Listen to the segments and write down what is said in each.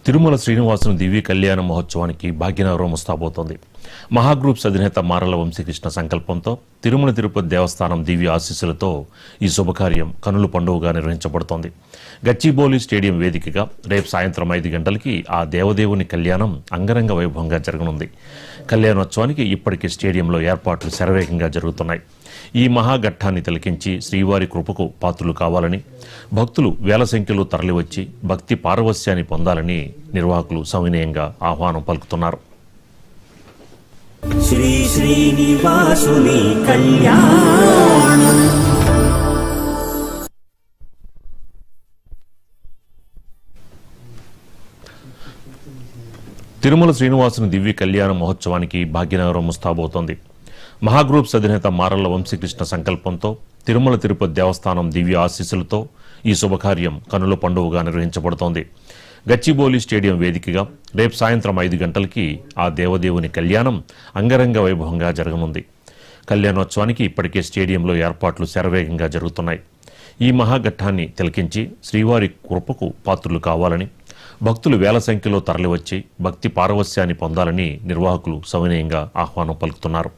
తిరుమల శ్రీనివాసుని దివ్య కళ్యాణ మహోత్సవానికి భాగ్యనగరం ముస్తాబోతోంది. మహాగ్రూప్స్ అధినేత మారల వంశీకృష్ణ సంకల్పంతో తిరుమల తిరుపతి దేవస్థానం దివ్య ఆశీస్సులతో ఈ శుభకార్యం కనుల పండుగగా నిర్వహించబడుతోంది. గచ్చిబౌలి స్టేడియం వేదికగా రేపు సాయంత్రం 5 గంటలకి ఆ దేవదేవుని కళ్యాణం అంగరంగ వైభవంగా జరగనుంది. కళ్యాణోత్సవానికి ఇప్పటికే స్టేడియంలో ఏర్పాట్లు శరవేగంగా జరుగుతున్నాయి. ఈ మహాఘట్టాన్ని తిలకించి శ్రీవారి కృపకు పాత్రులు కావాలని, భక్తులు వేల సంఖ్యలో తరలివచ్చి భక్తి పారవస్యాన్ని పొందాలని నిర్వాహకులు సవినయంగా ఆహ్వానం పలుకుతున్నారు. శ్రీ శ్రీనివాసుని కళ్యాణం. తిరుమల శ్రీనివాసుని దివ్య కళ్యాణ మహోత్సవానికి భాగ్యనగరం ముస్తాబోతోంది. మహాగ్రూప్స్ అధినేత మారల వంశీకృష్ణ సంకల్పంతో తిరుమల తిరుపతి దేవస్థానం దివ్య ఆశీస్సులతో ఈ శుభకార్యం కనుల పండుగగా నిర్వహించబడుతోంది. గచ్చిబౌలి స్టేడియం వేదికగా రేపు సాయంత్రం 5 గంటలకి ఆ దేవదేవుని కళ్యాణం అంగరంగ వైభవంగా జరగనుంది. కళ్యాణోత్సవానికి ఇప్పటికే స్టేడియంలో ఏర్పాట్లు శరవేగంగా జరుగుతున్నాయి. ఈ మహాఘట్టాన్ని తిలకించి శ్రీవారి కృపకు పాత్రులు కావాలని, భక్తులు వేల సంఖ్యలో తరలివచ్చి భక్తి పారవస్యాన్ని పొందాలని నిర్వాహకులు సవినయంగా ఆహ్వానం పలుకుతున్నారు.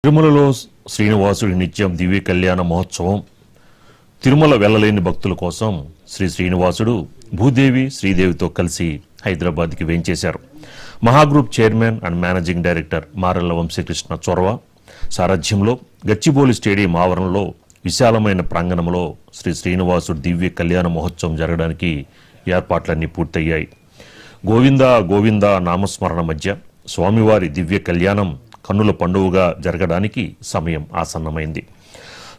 తిరుమలలో శ్రీనివాసుడి నిత్యం దివ్య కళ్యాణ మహోత్సవం తిరుమల వెళ్లలేని భక్తుల కోసం శ్రీ శ్రీనివాసుడు భూదేవి శ్రీదేవితో కలిసి హైదరాబాద్కి వేంచేశారు. Maha group chairman and managing director Marella Vamsikrishna చొరవ సారథ్యంలో గచ్చిబౌలి స్టేడియం ఆవరణలో విశాలమైన ప్రాంగణంలో శ్రీ శ్రీనివాసుడు దివ్య కళ్యాణ మహోత్సవం జరగడానికి ఏర్పాట్లన్నీ పూర్తయ్యాయి. గోవింద గోవింద నామస్మరణ మధ్య స్వామివారి దివ్య కళ్యాణం కన్నుల పండుగగా జరగడానికి సమయం ఆసన్నమైంది.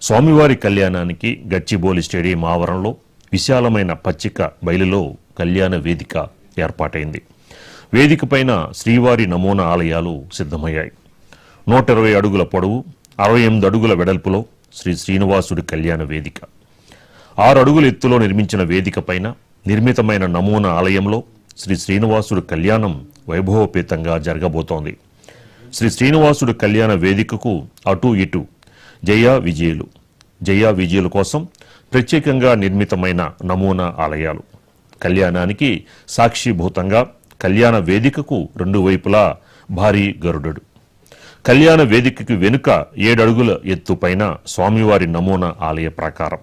స్వామివారి కళ్యాణానికి గచ్చిబౌలి స్టేడియం ఆవరణలో విశాలమైన పచ్చిక బయలులో కళ్యాణ వేదిక ఏర్పాటైంది. వేదిక పైన శ్రీవారి నమూనా ఆలయాలు సిద్ధమయ్యాయి. 120 అడుగుల పొడవు, 68 అడుగుల వెడల్పులో శ్రీ శ్రీనివాసుడి కళ్యాణ వేదిక. 6 అడుగుల ఎత్తులో నిర్మించిన వేదిక పైన నిర్మితమైన నమూనా ఆలయంలో శ్రీ శ్రీనివాసుడి కళ్యాణం వైభవపేతంగా జరగబోతోంది. శ్రీ శ్రీనివాసుడి కళ్యాణ వేదికకు అటూ ఇటు జయ విజయుల కోసం ప్రత్యేకంగా నిర్మితమైన నమూనా ఆలయాలు. కళ్యాణానికి సాక్షిభూతంగా కళ్యాణ వేదికకు 2 వైపులా భారీ గరుడు. కళ్యాణ వేదికకి వెనుక 7 అడుగుల ఎత్తు పైన స్వామివారి నమూనా ఆలయ ప్రాకారం.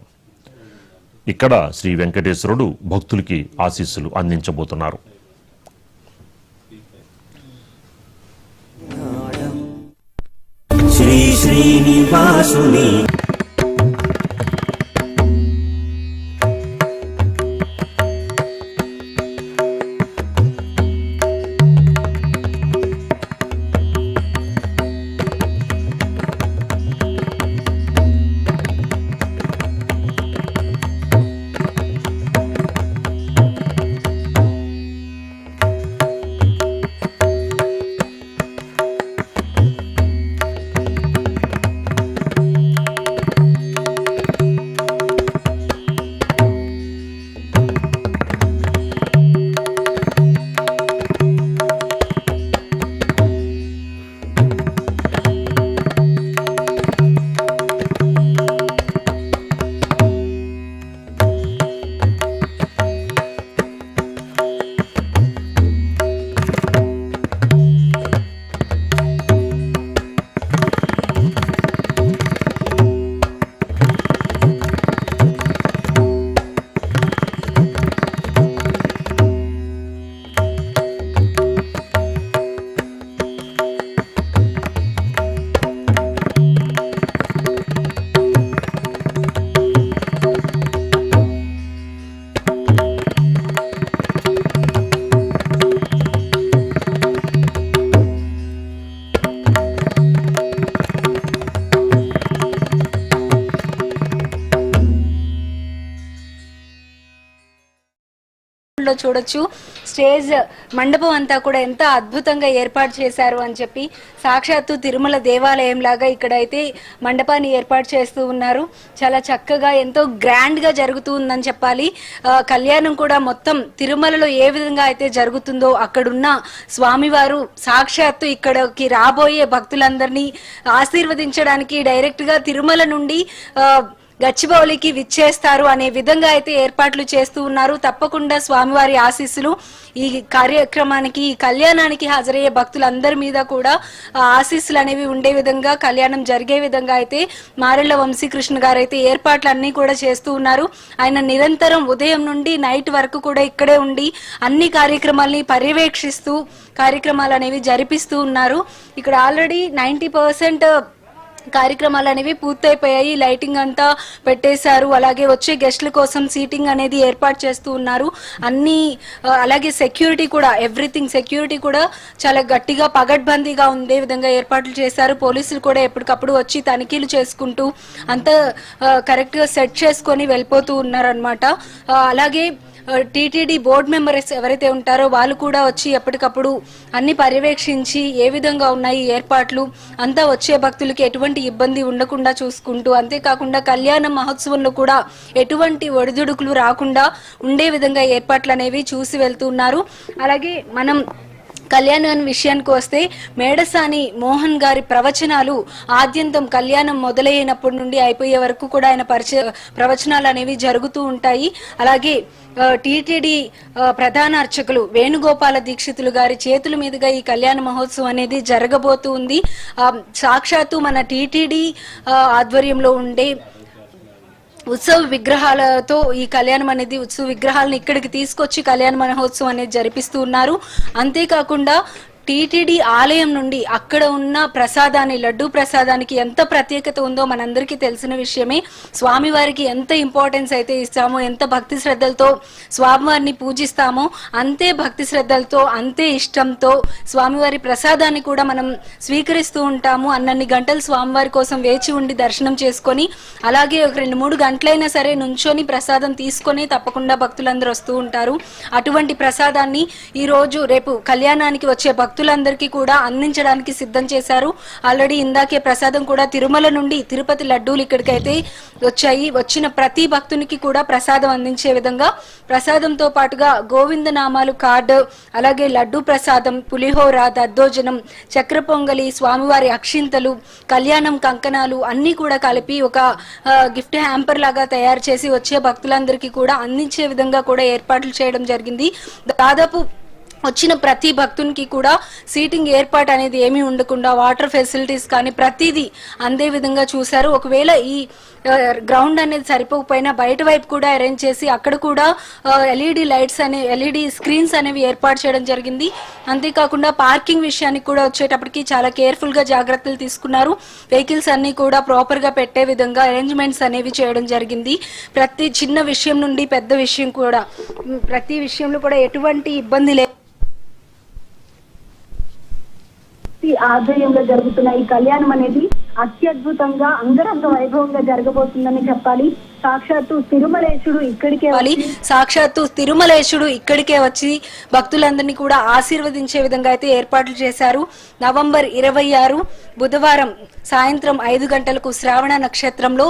ఇక్కడ శ్రీ వెంకటేశ్వరుడు భక్తులకి ఆశీస్సులు అందించబోతున్నారు. శ్రీ శ్రీనివాసుని చూడొచ్చు. స్టేజ్ మండపం అంతా కూడా ఎంత అద్భుతంగా ఏర్పాటు చేశారు అని చెప్పి సాక్షాత్తు తిరుమల దేవాలయం లాగా ఇక్కడైతే మండపాన్ని ఏర్పాటు చేస్తూ ఉన్నారు. చాలా చక్కగా ఎంతో గ్రాండ్ గా జరుగుతూ ఉందని చెప్పాలి. కళ్యాణం కూడా మొత్తం తిరుమలలో ఏ విధంగా అయితే జరుగుతుందో అక్కడున్న స్వామివారు సాక్షాత్తు ఇక్కడికి రాబోయే భక్తులందరినీ ఆశీర్వదించడానికి డైరెక్ట్ గా తిరుమల నుండి గచ్చిబౌలికి విచ్చేస్తారు అనే విధంగా అయితే ఏర్పాట్లు చేస్తూ ఉన్నారు. తప్పకుండా స్వామివారి ఆశీస్సులు ఈ కార్యక్రమానికి, ఈ కళ్యాణానికి హాజరయ్యే భక్తులందరి మీద కూడా ఆశీస్సులు అనేవి ఉండే విధంగా, కళ్యాణం జరిగే విధంగా అయితే మారెళ్ల వంశీకృష్ణ గారు అయితే ఏర్పాట్లు అన్ని కూడా చేస్తూ ఉన్నారు. ఆయన నిరంతరం ఉదయం నుండి నైట్ వరకు కూడా ఇక్కడే ఉండి అన్ని కార్యక్రమాలని పర్యవేక్షిస్తూ కార్యక్రమాలు అనేవి జరిపిస్తూ ఉన్నారు. ఇక్కడ ఆల్రెడీ 90% కార్యక్రమాలు అనేవి పూర్తయిపోయాయి. లైటింగ్ అంతా పెట్టేశారు. అలాగే వచ్చే గెస్ట్ల కోసం సీటింగ్ అనేది ఏర్పాటు చేస్తూ ఉన్నారు. అన్ని అలాగే సెక్యూరిటీ కూడా, ఎవ్రీథింగ్ సెక్యూరిటీ కూడా చాలా గట్టిగా పగడ్బందీగా ఉండే విధంగా ఏర్పాట్లు చేశారు. పోలీసులు కూడా ఎప్పటికప్పుడు వచ్చి తనిఖీలు చేసుకుంటూ అంతా కరెక్ట్ గా సెట్ చేసుకొని వెళ్ళిపోతూ ఉన్నారనమాట. అలాగే టీటీడీ బోర్డు మెంబర్స్ ఎవరైతే ఉంటారో వాళ్ళు కూడా వచ్చి ఎప్పటికప్పుడు అన్ని పర్యవేక్షించి ఏ విధంగా ఉన్నాయి ఏర్పాట్లు అంతా వచ్చే భక్తులకి ఎటువంటి ఇబ్బంది ఉండకుండా చూసుకుంటూ, అంతేకాకుండా కళ్యాణ మహోత్సవంలో కూడా ఎటువంటి ఒడిదుడుకులు రాకుండా ఉండే విధంగా ఏర్పాట్లు అనేవి చూసి వెళ్తున్నారు. అలాగే మనం కళ్యాణం విషయానికి వస్తే మేడసాని మోహన్ గారి ప్రవచనాలు ఆద్యంతం కళ్యాణం మొదలైనప్పటి నుండి అయిపోయే వరకు కూడా ఆయన ప్రవచనాలు అనేవి జరుగుతూ ఉంటాయి. అలాగే టీటీడీ ప్రధాన అర్చకులు వేణుగోపాల దీక్షితులు గారి చేతుల మీదుగా ఈ కళ్యాణ మహోత్సవం అనేది జరగబోతూ ఉంది. సాక్షాత్తు మన టీటీడీ ఆధ్వర్యంలో ఉండే ఉత్సవ విగ్రహాలతో ఈ కళ్యాణం అనేది ఉత్సవ విగ్రహాలను ఇక్కడికి తీసుకొచ్చి కళ్యాణ మహోత్సవం అనేది జరిపిస్తూ ఉన్నారు. అంతేకాకుండా టీటీడీ ఆలయం నుండి అక్కడ ఉన్న ప్రసాదాన్ని, లడ్డూ ప్రసాదానికి ఎంత ప్రత్యేకత ఉందో మనందరికీ తెలిసిన విషయమే. స్వామివారికి ఎంత ఇంపార్టెన్స్ అయితే ఇస్తామో, ఎంత భక్తి శ్రద్ధలతో స్వామివారిని పూజిస్తామో అంతే భక్తి శ్రద్ధలతో, అంతే ఇష్టంతో స్వామివారి ప్రసాదాన్ని కూడా మనం స్వీకరిస్తూ ఉంటాము. అన్నన్ని గంటలు స్వామివారి కోసం వేచి ఉండి దర్శనం చేసుకొని, అలాగే ఒక 2-3 గంటలైనా సరే నుంచొని ప్రసాదం తీసుకొని తప్పకుండా భక్తులందరూ వస్తూ ఉంటారు. అటువంటి ప్రసాదాన్ని ఈ రోజు రేపు కళ్యాణానికి వచ్చే భక్తులందరికీ కూడా అందించడానికి సిద్ధం చేశారు. ఆల్రెడీ ఇందాకే ప్రసాదం కూడా తిరుమల నుండి తిరుపతి లడ్డూలు ఇక్కడికైతే వచ్చాయి. వచ్చిన ప్రతి భక్తునికి కూడా ప్రసాదం అందించే విధంగా ప్రసాదంతో పాటుగా గోవింద నామాలు కార్డు, అలాగే లడ్డూ ప్రసాదం, పులిహోర, దద్దోజనం, చక్ర పొంగలి, స్వామివారి అక్షింతలు, కళ్యాణం కంకణాలు అన్ని కూడా కలిపి ఒక గిఫ్ట్ హ్యాంపర్ లాగా తయారు చేసి వచ్చే భక్తులందరికీ కూడా అందించే విధంగా కూడా ఏర్పాట్లు చేయడం జరిగింది. దాదాపు వచ్చిన ప్రతి భక్తునికి కూడా సీటింగ్ ఏర్పాటు అనేది ఏమీ ఉండకుండా వాటర్ ఫెసిలిటీస్ కానీ ప్రతిదీ అందే విధంగా చూశారు. ఒకవేళ ఈ గ్రౌండ్ అనేది సరిపోకపోయినా బయట వైపు కూడా అరేంజ్ చేసి అక్కడ కూడా ఎల్ఈడి స్క్రీన్స్ అనేవి ఏర్పాటు చేయడం జరిగింది. అంతేకాకుండా పార్కింగ్ విషయానికి కూడా వచ్చేటప్పటికి చాలా కేర్ఫుల్ గా జాగ్రత్తలు తీసుకున్నారు. వెహికల్స్ అన్ని కూడా ప్రాపర్ గా పెట్టే విధంగా అరేంజ్మెంట్స్ అనేవి చేయడం జరిగింది. ప్రతి చిన్న విషయం నుండి పెద్ద విషయం కూడా ప్రతి విషయంలో కూడా ఎటువంటి ఇబ్బంది లేదు. ఆధ్వర్యంలో జరుగుతున్న ఈ కళ్యాణం అనేది అత్యద్భుతంగా అంగరంగ వైభవంగా జరగబోతుందని చెప్పాలి. సాక్షాత్తు తిరుమలేశుడు ఇక్కడికే వచ్చి భక్తులందరినీ కూడా ఆశీర్వదించే విధంగా అయితే ఏర్పాట్లు చేశారు. నవంబర్ 26 బుధవారం సాయంత్రం 5 గంటలకు శ్రావణ నక్షత్రంలో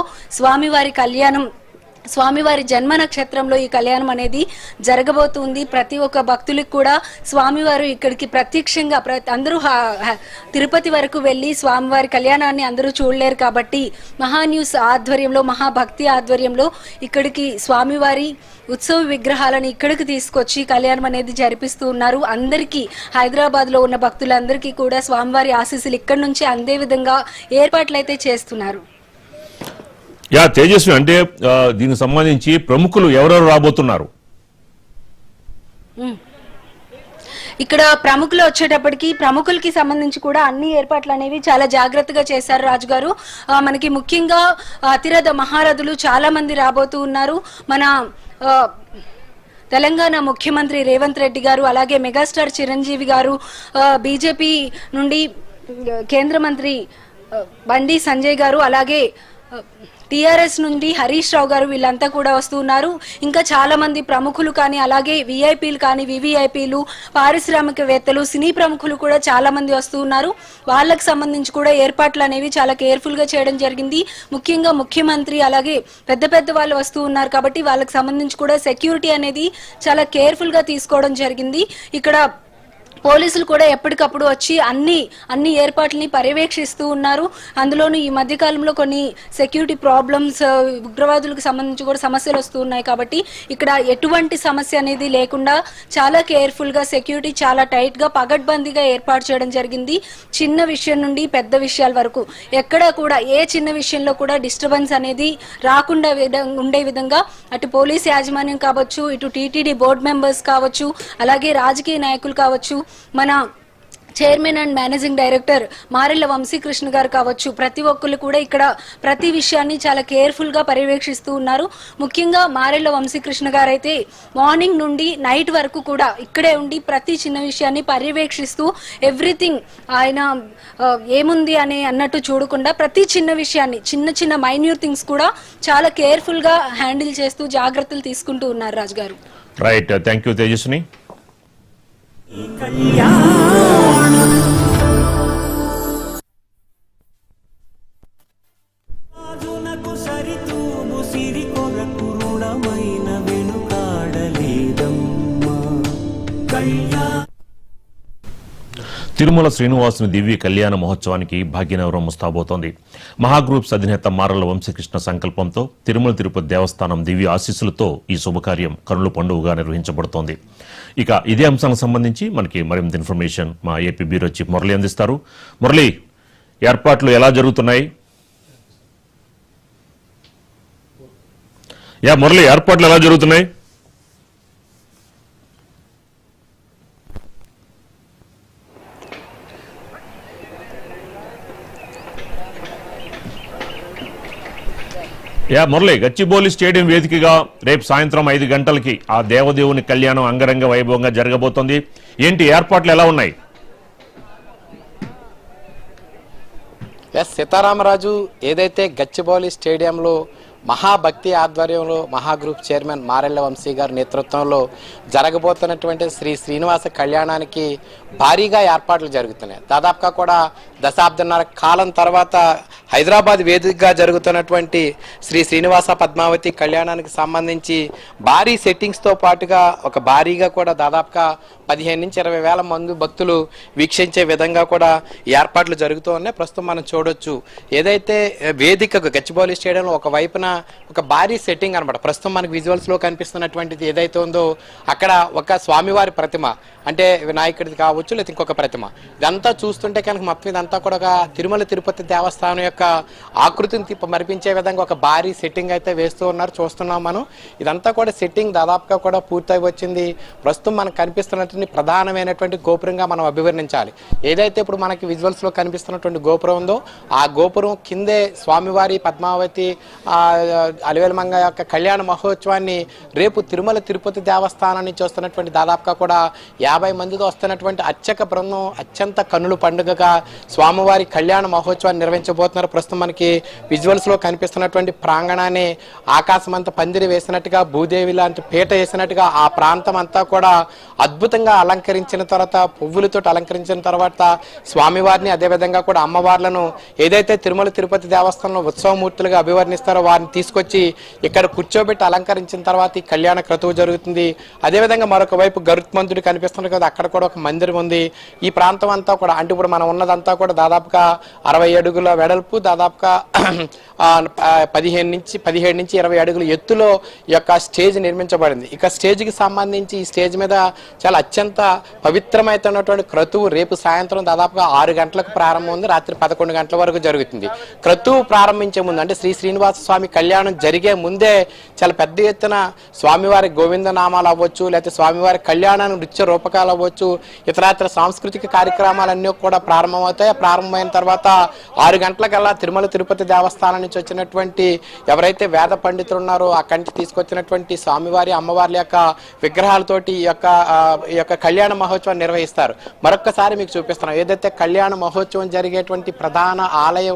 స్వామివారి జన్మ నక్షత్రంలో ఈ కళ్యాణం అనేది జరగబోతుంది. ప్రతి ఒక్క భక్తులకు కూడా స్వామివారు ఇక్కడికి ప్రత్యక్షంగా అందరూ తిరుపతి వరకు వెళ్లి స్వామివారి కళ్యాణాన్ని అందరూ చూడలేరు కాబట్టి మహాన్యూస్ ఆధ్వర్యంలో, మహాభక్తి ఆధ్వర్యంలో ఇక్కడికి స్వామివారి ఉత్సవ విగ్రహాలను ఇక్కడికి తీసుకొచ్చి కళ్యాణం అనేది జరిపిస్తూ ఉన్నారు. అందరికీ హైదరాబాద్ లో ఉన్న భక్తులందరికీ కూడా స్వామివారి ఆశీస్సులు ఇక్కడి నుంచి అందే విధంగా ఏర్పాట్లు అయితే చేస్తున్నారు. తేజస్వి, అంటే దీనికి సంబంధించి ప్రముఖులు ఎవరెవరు రాబోతున్నారు? ఇక్కడ ప్రముఖులు వచ్చేటప్పటికి ప్రముఖులకి సంబంధించి కూడా అన్ని ఏర్పాట్లు అనేవి చాలా జాగ్రత్తగా చేశారు రాజుగారు. మనకి ముఖ్యంగా అతిరథ మహారథులు చాలా మంది రాబోతూ ఉన్నారు. మన తెలంగాణ ముఖ్యమంత్రి రేవంత్ రెడ్డి గారు, అలాగే మెగాస్టార్ చిరంజీవి గారు, బీజేపీ నుండి కేంద్ర మంత్రి బండి సంజయ్ గారు, అలాగే టీఆర్ఎస్ నుండి హరీష్ రావు గారు, వీళ్ళంతా కూడా వస్తున్నారు. ఇంకా చాలా మంది ప్రముఖులు కానీ, అలాగే విఐపీలు కానీ, వివిఐపీలు, పారిశ్రామికవేత్తలు, సినీ ప్రముఖులు కూడా చాలా మంది వస్తూ ఉన్నారు. వాళ్ళకి సంబంధించి కూడా ఏర్పాట్లు అనేవి చాలా కేర్ఫుల్ గా చేయడం జరిగింది. ముఖ్యంగా ముఖ్యమంత్రి అలాగే పెద్ద పెద్ద వాళ్ళు వస్తూ ఉన్నారు కాబట్టి వాళ్ళకి సంబంధించి కూడా సెక్యూరిటీ అనేది చాలా కేర్ఫుల్ గా తీసుకోవడం జరిగింది. ఇక్కడ పోలీసులు కూడా ఎప్పటికప్పుడు వచ్చి అన్ని ఏర్పాట్లని పర్యవేక్షిస్తూ ఉన్నారు. అందులోనూ ఈ మధ్య కాలంలో కొన్ని సెక్యూరిటీ ప్రాబ్లమ్స్, ఉగ్రవాదులకు సంబంధించి కూడా సమస్యలు వస్తూ ఉన్నాయి కాబట్టి ఇక్కడ ఎటువంటి సమస్య అనేది లేకుండా చాలా కేర్ఫుల్ గా సెక్యూరిటీ చాలా టైట్ గా పగడ్బందీగా ఏర్పాటు చేయడం జరిగింది. చిన్న విషయం నుండి పెద్ద విషయాల వరకు ఎక్కడా కూడా ఏ చిన్న విషయంలో కూడా డిస్టర్బెన్స్ అనేది రాకుండా ఉండే విధంగా అటు పోలీస్ యాజమాన్యం కావచ్చు, ఇటు టీటీడీ బోర్డు మెంబర్స్ కావచ్చు, అలాగే రాజకీయ నాయకులు కావచ్చు, మన chairman and managing director Marella Vamsikrishna గారు కావచ్చు, ప్రతి ఒక్కరు కూడా ఇక్కడ ప్రతి విషయాన్ని చాలా కేర్ఫుల్ గా పర్యవేక్షిస్తూ ఉన్నారు. ముఖ్యంగా మారెళ్ల వంశీకృష్ణ గారు అయితే మార్నింగ్ నుండి నైట్ వరకు కూడా ఇక్కడే ఉండి ప్రతి చిన్న విషయాన్ని పర్యవేక్షిస్తూ ఎవ్రీథింగ్ ఆయన ఏముంది అని అన్నట్టు చూడకుండా ప్రతి చిన్న విషయాన్ని, చిన్న మైన్యూట్ థింగ్స్ కూడా చాలా కేర్ఫుల్ గా హ్యాండిల్ చేస్తూ జాగ్రత్తలు తీసుకుంటూ ఉన్నారు రాజు గారు. Right, thank you Tejaswini. రాజునకు సరితూము సిరి కొరకు రుణమైన వెనుకాడలేదమ్మా. తిరుమల శ్రీనివాసుని దివ్య కళ్యాణ మహోత్సవానికి భాగ్యనగరం ముస్తాబోతోంది. మహాగ్రూప్స్ అధినేత మారళ్ల వంశీకృష్ణ సంకల్పంతో తిరుమల తిరుపతి దేవస్థానం దివ్య ఆశీస్సులతో ఈ శుభకార్యం కనుల పండుగగా నిర్వహించబడుతోంది. ఇక ఇదే అంశానికి సంబంధించి మనకి మరింత ఇన్ఫర్మేషన్ మా ఏపీ బ్యూరో చీఫ్ మురళి అందిస్తారు. మురళి, ఏర్పాట్లు ఎలా జరుగుతున్నాయి? మురళి, ఏర్పాట్లు ఎలా జరుగుతున్నాయి? మురళి, గచ్చిబౌలి స్టేడియం వేదికగా రేపు సాయంత్రం 5 గంటలకి ఆ దేవదేవుని కళ్యాణం అంగరంగ వైభవంగా జరగబోతోంది. ఏంటి ఏర్పాట్లు ఎలా ఉన్నాయి? సీతారామరాజు ఏదైతే గచ్చిబౌలి స్టేడియంలో మహాభక్తి ఆధ్వర్యంలో మహాగ్రూప్ చైర్మన్ మారెళ్ల వంశీ గారి నేతృత్వంలో జరగబోతున్నటువంటి శ్రీ శ్రీనివాస కళ్యాణానికి భారీగా ఏర్పాట్లు జరుగుతున్నాయి. దాదాపుగా కూడా దశాబ్దన్నర కాలం తర్వాత హైదరాబాద్ వేదికగా జరుగుతున్నటువంటి శ్రీ శ్రీనివాస పద్మావతి కళ్యాణానికి సంబంధించి భారీ సెట్టింగ్స్తో పాటుగా ఒక భారీగా కూడా దాదాపుగా 15 నుంచి 20 వేల మంది భక్తులు వీక్షించే విధంగా కూడా ఏర్పాట్లు జరుగుతూ ఉన్నాయి. ప్రస్తుతం మనం చూడొచ్చు ఏదైతే వేదిక గచ్చిబౌలి స్టేడియంలో ఒక వైపున ఒక భారీ సెట్టింగ్ అనమాట. ప్రస్తుతం మనకు విజువల్స్ లో కనిపిస్తున్నటువంటిది ఏదైతే ఉందో అక్కడ ఒక స్వామివారి ప్రతిమ, అంటే వినాయకుడిది కావచ్చు లేదా ఇంకొక ప్రతిమ, ఇదంతా చూస్తుంటే కనుక మొత్తం ఇదంతా కూడా ఒక తిరుమల తిరుపతి దేవస్థానం యొక్క ఆకృతిని మరిపించే విధంగా ఒక భారీ సెట్టింగ్ అయితే వేస్తూ ఉన్నారు, చూస్తున్నాం మనం. ఇదంతా కూడా సెట్టింగ్ దాదాపుగా కూడా పూర్తయి వచ్చింది. ప్రస్తుతం మనకు కనిపిస్తున్నటువంటి ప్రధానమైనటువంటి గోపురంగా మనం అభివర్ణించాలి. ఏదైతే ఇప్పుడు మనకి విజువల్స్ లో కనిపిస్తున్నటువంటి గోపురం ఉందో ఆ గోపురం కిందే స్వామివారి పద్మావతి అలివేలమంగ యొక్క కళ్యాణ మహోత్సవాన్ని రేపు తిరుమల తిరుపతి దేవస్థానం నుంచి వస్తున్నటువంటి దాదాపుగా కూడా 50 మందితో వస్తున్నటువంటి అర్చక బృందం అత్యంత కన్నుల పండుగగా స్వామివారి కళ్యాణ మహోత్సవాన్ని నిర్వహించబోతున్నారు. ప్రస్తుతం మనకి విజువల్స్ లో కనిపిస్తున్నటువంటి ప్రాంగణాన్ని ఆకాశమంతా పందిరి వేసినట్టుగా, భూదేవి లాంటి పీట వేసినట్టుగా ఆ ప్రాంతం అంతా కూడా అద్భుతంగా అలంకరించిన తర్వాత, పువ్వులతో అలంకరించిన తర్వాత స్వామివారిని అదేవిధంగా కూడా అమ్మవార్లను ఏదైతే తిరుమల తిరుపతి దేవస్థానంలో ఉత్సవమూర్తులుగా అభివర్ణిస్తారో వారిని తీసుకొచ్చి ఇక్కడ కూర్చోబెట్టి అలంకరించిన తర్వాత ఈ కళ్యాణ క్రతువు జరుగుతుంది. అదేవిధంగా మరొక వైపు గరుత్మంతుడు కనిపిస్తుంది కదా, అక్కడ కూడా ఒక మందిరం ఉంది. ఈ ప్రాంతం అంతా కూడా అంటే ఇప్పుడు మనం ఉన్నదంతా కూడా దాదాపుగా 60 అడుగుల వెడల్పు, దాదాపుగా 15 నుంచి 20 అడుగుల ఎత్తులో ఈ యొక్క స్టేజ్ నిర్మించబడింది. ఇక స్టేజ్కి సంబంధించి ఈ స్టేజ్ మీద చాలా అత్యంత పవిత్రమైనటువంటి క్రతువు రేపు సాయంత్రం దాదాపుగా 6 గంటలకు ప్రారంభం ఉంది, రాత్రి 11 గంటల వరకు జరుగుతుంది. క్రతువు ప్రారంభించే ముందు అంటే శ్రీ శ్రీనివాస స్వామి కళ్యాణం జరిగే ముందే చాలా పెద్ద ఎత్తున స్వామివారి గోవింద నామాలు అవ్వచ్చు, లేకపోతే స్వామివారి కళ్యాణాన్ని నృత్య రూపకాలు అవ్వచ్చు, ఇతరాతర సాంస్కృతిక కార్యక్రమాలన్నీ కూడా ప్రారంభమవుతాయి. ప్రారంభమైన తర్వాత 6 గంటలకల్లా తిరుమల తిరుపతి దేవస్థానం నుంచి వచ్చినటువంటి ఎవరైతే వేద పండితులు ఉన్నారో అక్కడి నుంచి తీసుకొచ్చినటువంటి స్వామివారి అమ్మవారి యొక్క విగ్రహాలతోటి ఈ యొక్క కళ్యాణ మహోత్సవం నిర్వహిస్తారు. మరొక్కసారి మీకు చూపిస్తున్నాం ఏదైతే కళ్యాణ మహోత్సవం జరిగేటువంటి ప్రధాన ఆలయ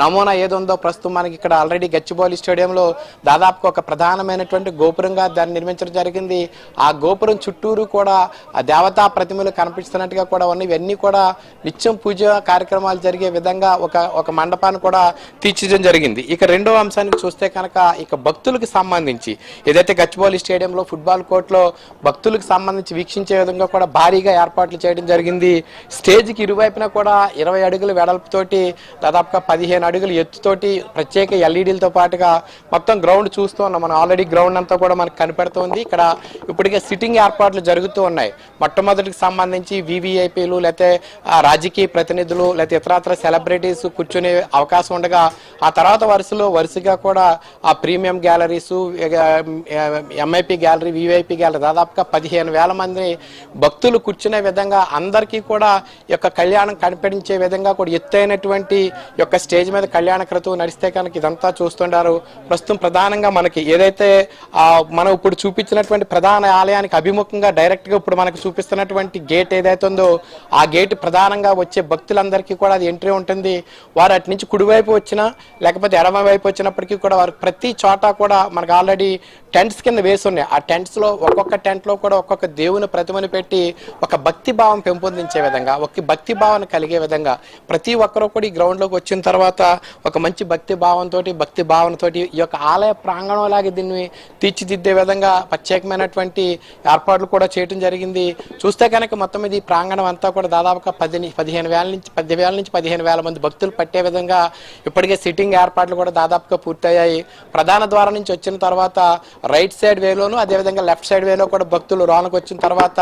నమూనా ఏదుందో ప్రస్తుతం మనకి ఇక్కడ ఆల్రెడీ గచ్చిబౌలి స్టేడియంలో దాదాపుగా ఒక ప్రధానమైనటువంటి గోపురంగా దాన్ని నిర్మించడం జరిగింది. ఆ గోపురం చుట్టూరు కూడా ఆ దేవతా ప్రతిమలు కనిపిస్తున్నట్టుగా కూడా ఉన్నాయి. ఇవన్నీ కూడా నిత్యం పూజ కార్యక్రమాలు జరిగే విధంగా ఒక మండపాన్ని కూడా తీర్చిదిద్దడం జరిగింది. ఇక రెండో అంశానికి చూస్తే కనుక ఇక భక్తులకు సంబంధించి ఏదైతే గచ్చిబౌలి స్టేడియంలో ఫుట్బాల్ కోర్టులో భక్తులకు సంబంధించి వీక్షించే విధంగా కూడా భారీగా ఏర్పాట్లు చేయడం జరిగింది. స్టేజ్కి ఇరువైపున కూడా 20 అడుగుల వెడల్పుతోటి దాదాపుగా 15 అడుగుల ఎత్తుతోటి ప్రత్యేక ఎల్ఈడీలతో పాటుగా మొత్తం గ్రౌండ్ చూస్తూ ఉన్నాం మనం. ఆల్రెడీ గ్రౌండ్ అంతా కూడా మనకు కనిపెడుతుంది. ఇక్కడ ఇప్పటికే సిట్టింగ్ ఏర్పాట్లు జరుగుతూ ఉన్నాయి. మొట్టమొదటికి సంబంధించి వివిఐపీలు లేకపోతే రాజకీయ ప్రతినిధులు లేకపోతే ఇతరత్ర సెలబ్రిటీస్ కూర్చునే అవకాశం ఉండగా ఆ తర్వాత వరుసగా కూడా ఆ premium galleries, MIP gallery, VVIP gallery దాదాపుగా 15,000 మంది భక్తులు కూర్చునే విధంగా అందరికీ కూడా ఈ యొక్క కళ్యాణం కనిపించే విధంగా కూడా ఎత్తైనటువంటి యొక్క స్టేజ్ మీద కళ్యాణ క్రతువు నడిస్తే కనుక ఇదంతా చూస్తుంటారు. ప్రస్తుతం ప్రధానంగా మనకి ఏదైతే మనం ఇప్పుడు చూపించినటువంటి ప్రధాన ఆలయానికి అభిముఖంగా డైరెక్ట్ గా ఇప్పుడు మనకు చూపిస్తున్నటువంటి గేట్ ఏదైతే ఉందో ఆ గేట్ ప్రధానంగా వచ్చే భక్తులందరికీ కూడా అది ఎంట్రీ ఉంటుంది. వారు అటు నుంచి కుడివైపు వచ్చినా లేకపోతే ఎడమ వైపు వచ్చినప్పటికీ కూడా వారు ప్రతి చోట కూడా మనకు ఆల్రెడీ టెంట్స్ కింద వేసి ఉన్నాయి. ఆ టెంట్స్ లో ఒక్కొక్క టెంట్ లో కూడా ఒక్కొక్క దేవుని ప్రతిమను పెట్టి ఒక భక్తి భావం పెంపొందించే విధంగా, ఒక భక్తి భావన కలిగే విధంగా ప్రతి ఒక్కరూ కూడా ఈ గ్రౌండ్ లోకి వచ్చిన తర్వాత ఒక మంచి భక్తి భావనతోటి ఈ యొక్క ఆలయ ప్రాంగణం లాగా దీన్ని తీర్చిదిద్దే విధంగా ప్రత్యేకమైనటువంటి ఏర్పాట్లు కూడా చేయడం జరిగింది. చూస్తే కనుక మొత్తం ఇది ప్రాంగణం అంతా కూడా దాదాపుగా 10,000 నుంచి 15,000 మంది భక్తులు పట్టే విధంగా ఇప్పటికే సిట్టింగ్ ఏర్పాట్లు కూడా దాదాపుగా పూర్తయ్యాయి. ప్రధాన ద్వారం నుంచి వచ్చిన తర్వాత రైట్ సైడ్ వేలోను అదేవిధంగా లెఫ్ట్ సైడ్ వేలో కూడా భక్తులు లోనకు వచ్చిన తర్వాత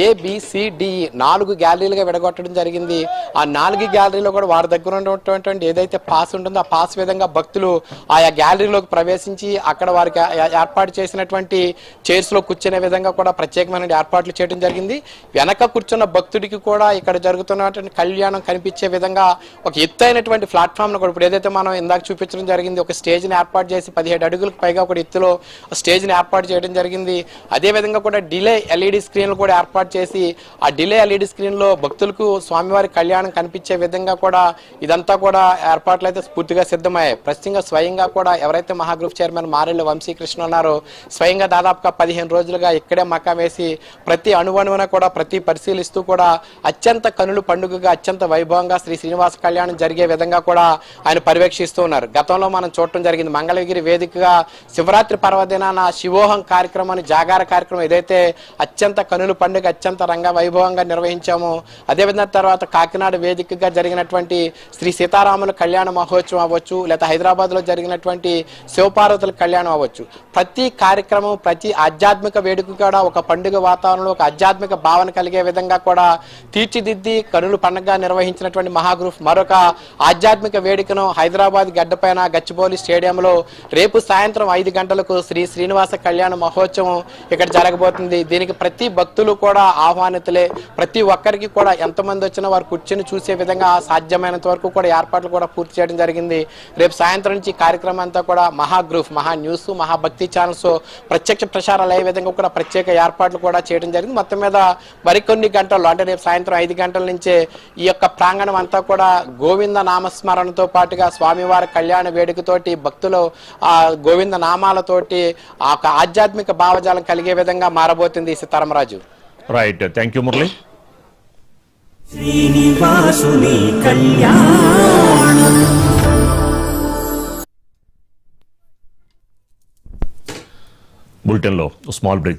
ABCDE 4 గ్యాలరీలుగా విడగొట్టడం జరిగింది. ఆ 4 గ్యాలరీలో కూడా వారి దగ్గర ఉన్నటువంటి ఏదైతే పాస్ ఉంటుందో ఆ పాస్ విధంగా భక్తులు ఆయా గ్యాలరీలోకి ప్రవేశించి అక్కడ వారికి ఏర్పాటు చేసినటువంటి చైర్స్ లో కూర్చునే విధంగా కూడా ప్రత్యేకమైన ఏర్పాట్లు చేయడం జరిగింది. వెనక కూర్చున్న భక్తుడికి కూడా ఇక్కడ జరుగుతున్నటువంటి కళ్యాణం కనిపించే విధంగా ఒక ఎత్తైనటువంటి ప్లాట్ఫామ్ కూడా ఇప్పుడు ఏదైతే మనం ఇందాక చూపించడం జరిగింది, ఒక స్టేజ్ ని ఏర్పాటు చేసి 17 అడుగులకు పైగా ఒక ఎత్తులో స్టేజ్ ని ఏర్పాటు చేయడం జరిగింది. అదే విధంగా కూడా డిలే LED స్క్రీన్లు కూడా ఏర్పాటు చేసి ఆ డిలే LED స్క్రీన్ లో భక్తులకు స్వామివారి కళ్యాణం కనిపించే విధంగా కూడా ఇదంతా కూడా ఏర్పాట్లు అయితే పూర్తిగా సిద్ధమయ్యాయి. ప్రస్తుతంగా స్వయంగా కూడా ఎవరైతే మహాగ్రూప్ చైర్మన్ మారెళ్ళ వంశీకృష్ణ ఉన్నారో స్వయంగా దాదాపుగా 15 రోజులుగా ఇక్కడే మకా వేసి ప్రతి అణువణువున కూడా ప్రతి పరిశీలిస్తూ కూడా అత్యంత కనులు పండుగగా అత్యంత వైభవంగా శ్రీ శ్రీనివాస కళ్యాణం జరిగే విధంగా కూడా ఆయన పర్యవేక్షిస్తూ ఉన్నారు. గతంలో మనం చూడటం జరిగింది మంగళగిరి వేదికగా శివరాత్రి పర్వదినాన శివోహం కార్యక్రమాన్ని జాగార కార్యక్రమం ఏదైతే అత్యంత కనులు పండుగ అత్యంత రంగ వైభవంగా నిర్వహించామో అదేవిధంగా తర్వాత కాకినాడ వేదికగా జరిగినటువంటి శ్రీ సీతారాముల కళ్యాణ మహోత్సవం అవ్వచ్చు, లేదా హైదరాబాద్ లో జరిగినటువంటి శివపార్వతుల కళ్యాణం అవ్వచ్చు, ప్రతి కార్యక్రమం ప్రతి ఆధ్యాత్మిక వేడుక కూడా ఒక పండుగ వాతావరణంలో ఒక ఆధ్యాత్మిక భావన కలిగే విధంగా కూడా తీర్చిదిద్ది కనులు పండుగగా నిర్వహించినటువంటి మహాగ్రూప్ మరొక ఆధ్యాత్మిక వేడుకను హైదరాబాద్ గడ్డపైన గచ్చిబౌలి స్టేడియంలో రేపు సాయంత్రం 5 గంటలకు శ్రీ శ్రీనివాస కళ్యాణ మహోత్సవం ఇక్కడ జరగబోతుంది. దీనికి ప్రతి భక్తులు కూడా ఆహ్వానితులే. ప్రతి ఒక్కరికి కూడా ఎంతమంది వచ్చినా వారు కూర్చొని చూసే విధంగా సాధ్యమైనంత వరకు కూడా ఏర్పాట్లు కూడా పూర్తి చేయడం జరిగింది. రేపు సాయంత్రం నుంచి కార్యక్రమం అంతా కూడా మహాగ్రూప్ మహా న్యూస్ మహాభక్తి ఛానల్స్ ప్రత్యక్ష ప్రసారాలు అయ్యే విధంగా కూడా ప్రత్యేక ఏర్పాట్లు కూడా చేయడం జరిగింది. మొత్తం మీద మరికొన్ని గంటల్లో అంటే రేపు సాయంత్రం 5 గంటల నుంచే ఈ యొక్క ప్రాంగణం అంతా కూడా గోవింద నామస్మరణతో పాటుగా స్వామివారి కళ్యాణ వేడుకతోటి భక్తులు ఆ గోవింద నామాలతోటి ఆ ఆధ్యాత్మిక భావజాలం కలిగే విధంగా మారబోతుంది Sitaramaraju. Right, thank you Murali. శ్రీనివాసుని కళ్యాణం. బులెటిన్లో స్మాల్ బ్రేక్